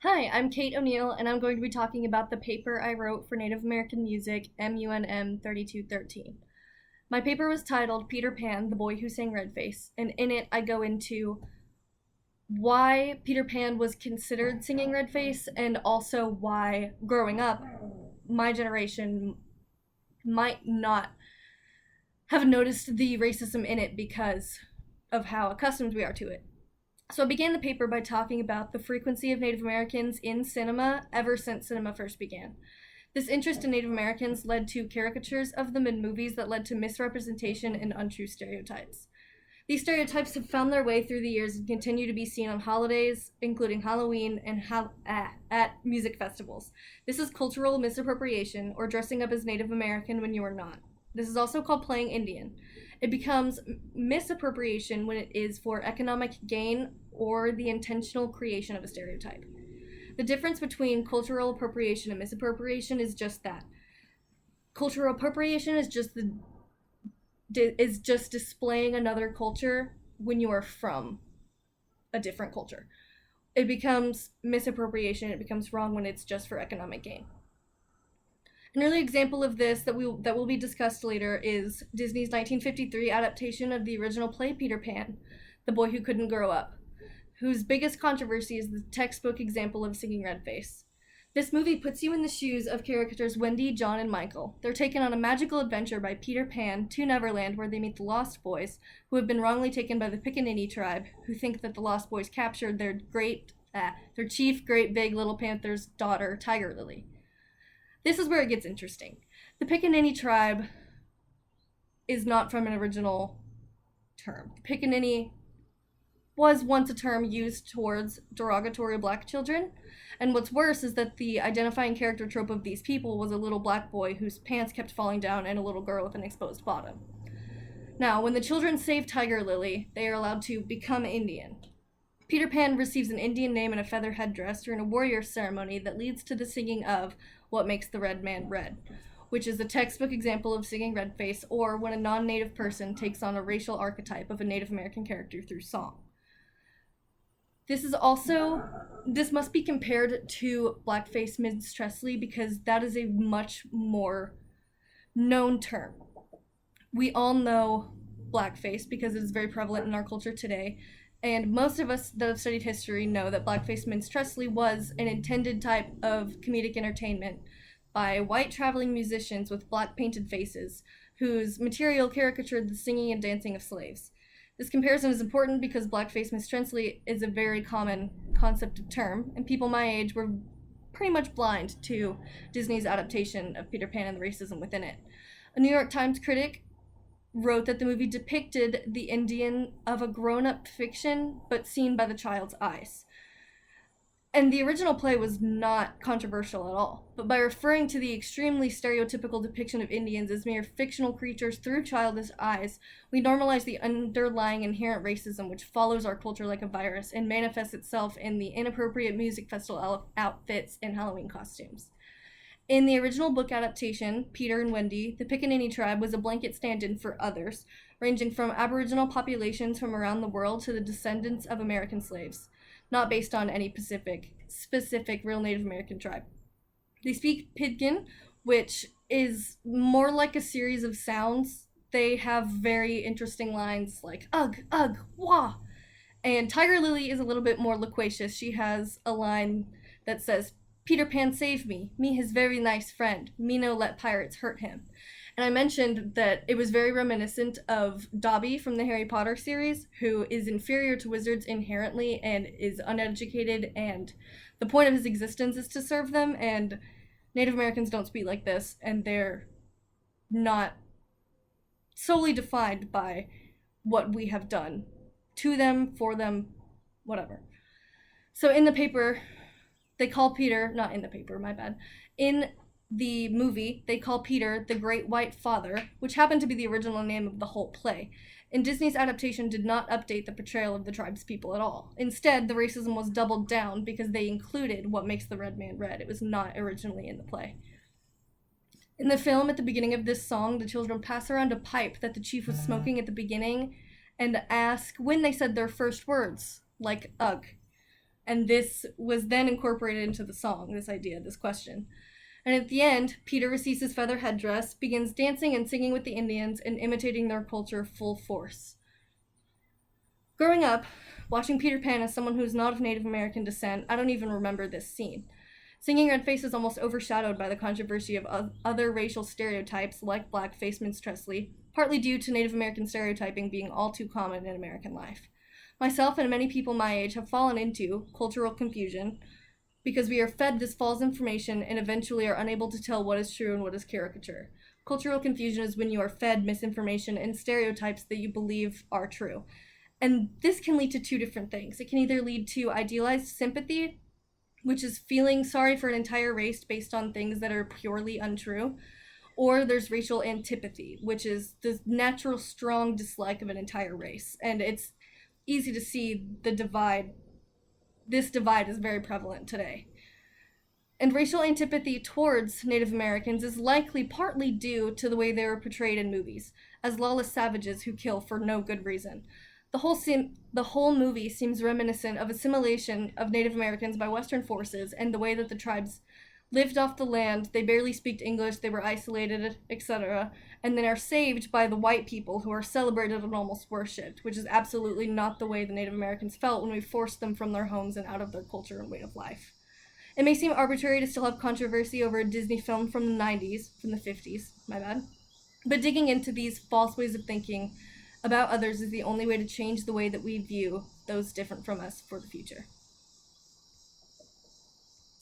Hi, I'm Kate O'Neill, and I'm going to be talking about the paper I wrote for Native American Music, MUNM 3213. My paper was titled Peter Pan, the Boy Who Sang Redface, and in it I go into why Peter Pan was considered singing Redface and also why, growing up, my generation might not have noticed the racism in it because of how accustomed we are to it. So I began the paper by talking about the frequency of Native Americans in cinema ever since cinema first began. This interest in Native Americans led to caricatures of them in movies that led to misrepresentation and untrue stereotypes. These stereotypes have found their way through the years and continue to be seen on holidays, including Halloween and at music festivals. This is cultural misappropriation, or dressing up as Native American when you are not. This is also called playing Indian. It becomes misappropriation when it is for economic gain or the intentional creation of a stereotype. The difference between cultural appropriation and misappropriation is just that. Cultural appropriation is just displaying another culture when you are from a different culture. It becomes misappropriation. It becomes wrong when it's just for economic gain. An early example of this that will be discussed later is Disney's 1953 adaptation of the original play Peter Pan, The Boy Who Couldn't Grow Up, whose biggest controversy is the textbook example of singing Redface. This movie puts you in the shoes of characters Wendy, John, and Michael. They're taken on a magical adventure by Peter Pan to Neverland, where they meet the Lost Boys, who have been wrongly taken by the Pickaninny tribe, who think that the Lost Boys captured their chief great big little panther's daughter, Tiger Lily. This is where it gets interesting. The Pickaninny tribe is not from an original term. Pickaninny was once a term used towards derogatory black children, and what's worse is that the identifying character trope of these people was a little black boy whose pants kept falling down and a little girl with an exposed bottom. Now, when the children save Tiger Lily, they are allowed to become Indian. Peter Pan receives an Indian name and a feather headdress during a warrior ceremony that leads to the singing of What Makes the Red Man Red, which is a textbook example of singing Redface, or when a non-native person takes on a racial archetype of a Native American character through song. This must be compared to blackface minstrelsy because that is a much more known term. We all know blackface because it is very prevalent in our culture today, and most of us that have studied history know that blackface minstrelsy was an intended type of comedic entertainment by white traveling musicians with black painted faces, whose material caricatured the singing and dancing of slaves. This comparison is important because blackface minstrelsy is a very common concept of term, and people my age were pretty much blind to Disney's adaptation of Peter Pan and the racism within it. A New York Times critic wrote that the movie depicted the Indian of a grown-up fiction, but seen by the child's eyes. And the original play was not controversial at all, but by referring to the extremely stereotypical depiction of Indians as mere fictional creatures through childish eyes, we normalize the underlying inherent racism which follows our culture like a virus and manifests itself in the inappropriate music festival outfits and Halloween costumes. In the original book adaptation, Peter and Wendy, the Pickaninny tribe was a blanket stand-in for others, ranging from Aboriginal populations from around the world to the descendants of American slaves, not based on any specific real Native American tribe. They speak Pidgin, which is more like a series of sounds. They have very interesting lines like ugh, ugh, wah. And Tiger Lily is a little bit more loquacious. She has a line that says, Peter Pan save me his very nice friend, me no let pirates hurt him. And I mentioned that it was very reminiscent of Dobby from the Harry Potter series, who is inferior to wizards inherently and is uneducated, and the point of his existence is to serve them, and Native Americans don't speak like this, and they're not solely defined by what we have done to them, for them, whatever. So in the paper, they call Peter, not in the paper, my bad. In the movie, they call Peter the Great White Father, which happened to be the original name of the whole play. And Disney's adaptation did not update the portrayal of the tribe's people at all. Instead, the racism was doubled down because they included What Makes the Red Man Red. It was not originally in the play. In the film, at the beginning of this song, the children pass around a pipe that the chief was smoking at the beginning and ask when they said their first words, like ugh. And this was then incorporated into the song, this idea, this question. And at the end, Peter receives his feather headdress, begins dancing and singing with the Indians, and imitating their culture full force. Growing up, watching Peter Pan as someone who's not of Native American descent, I don't even remember this scene. Singing Red Face is almost overshadowed by the controversy of other racial stereotypes like blackface minstrelsy, partly due to Native American stereotyping being all too common in American life. Myself and many people my age have fallen into cultural confusion because we are fed this false information and eventually are unable to tell what is true and what is caricature. Cultural confusion is when you are fed misinformation and stereotypes that you believe are true. And this can lead to two different things. It can either lead to idealized sympathy, which is feeling sorry for an entire race based on things that are purely untrue, or there's racial antipathy, which is the natural strong dislike of an entire race. And it's easy to see the divide. This divide is very prevalent today. And racial antipathy towards Native Americans is likely partly due to the way they were portrayed in movies, as lawless savages who kill for no good reason. The whole movie seems reminiscent of assimilation of Native Americans by Western forces and the way that the tribes lived off the land, they barely speak English, they were isolated, etc., and then are saved by the white people who are celebrated and almost worshipped, which is absolutely not the way the Native Americans felt when we forced them from their homes and out of their culture and way of life. It may seem arbitrary to still have controversy over a Disney film from the 90s, from the 50s, my bad, but digging into these false ways of thinking about others is the only way to change the way that we view those different from us for the future.